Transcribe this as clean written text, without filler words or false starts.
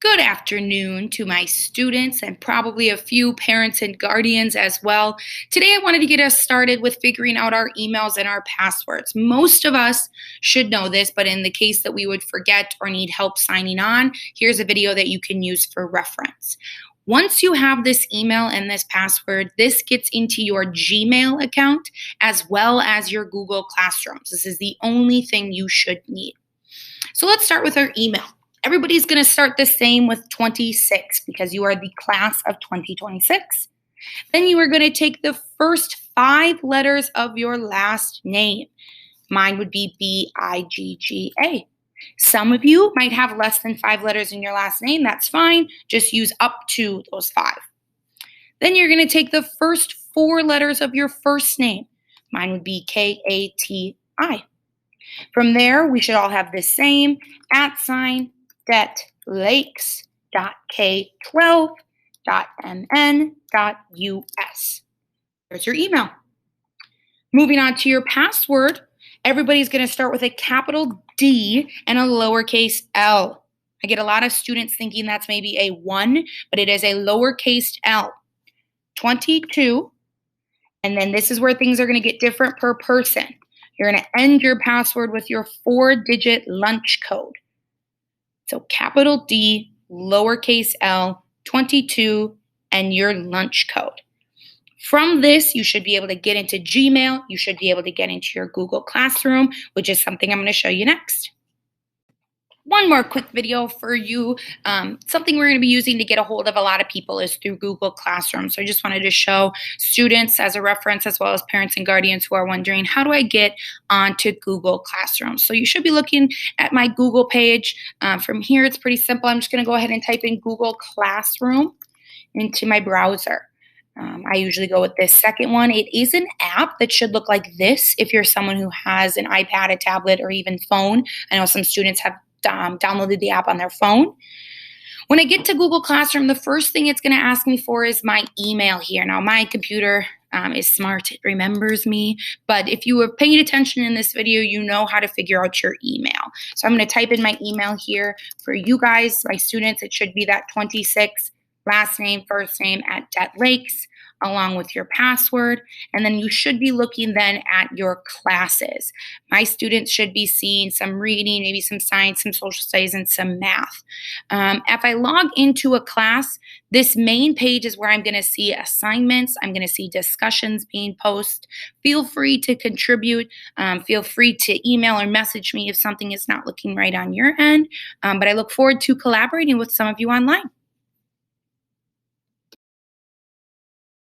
Good afternoon to my students and probably a few parents and guardians as well. Today, I wanted to get us started with figuring out our emails and our passwords. Most of us should know this, but in the case that we would forget or need help signing on, here's a video that you can use for reference. Once you have this email and this password, this gets into your Gmail account as well as your Google Classrooms. This is the only thing you should need. So let's start with our email. Everybody's going to start the same with 26 because you are the class of 2026. Then you are going to take the first 5 letters of your last name. Mine would be B-I-G-G-A. Some of you might have less than 5 letters in your last name. That's fine. Just use up to those 5. Then you're going to take the first 4 letters of your first name. Mine would be K-A-T-I. From there, we should all have the same @detlakes.k12.mn.us. There's your email. Moving on to your password, everybody's going to start with a capital D and a lowercase l. I get a lot of students thinking that's maybe a 1, but it is a lowercase l. 22, and then this is where things are going to get different per person. You're going to end your password with your 4-digit lunch code. So capital D, lowercase l, 22, and your lunch code. From this, you should be able to get into Gmail. You should be able to get into your Google Classroom, which is something I'm going to show you next. One more quick video for you. Something we're going to be using to get a hold of a lot of people is through Google Classroom. So I just wanted to show students as a reference as well as parents and guardians who are wondering, how do I get onto Google Classroom? So you should be looking at my Google page. From here, it's pretty simple. I'm just going to go ahead and type in Google Classroom into my browser. I usually go with this second one. It is an app that should look like this if you're someone who has an iPad, a tablet, or even phone. I know some students have downloaded the app on their phone. When I get to Google Classroom, the first thing it's going to ask me for is my email here. Now, my computer is smart. It remembers me. But if you were paying attention in this video, you know how to figure out your email. So I'm going to type in my email here for you guys, my students. It should be that 26 last name, first name @DetLakes, along with your password. And then you should be looking then at your classes. My students should be seeing some reading, maybe some science, some social studies, and some math. If I log into a class, this main page is where I'm going to see assignments. I'm going to see discussions being posted. Feel free to contribute. Feel free to email or message me if something is not looking right on your end. But I look forward to collaborating with some of you online.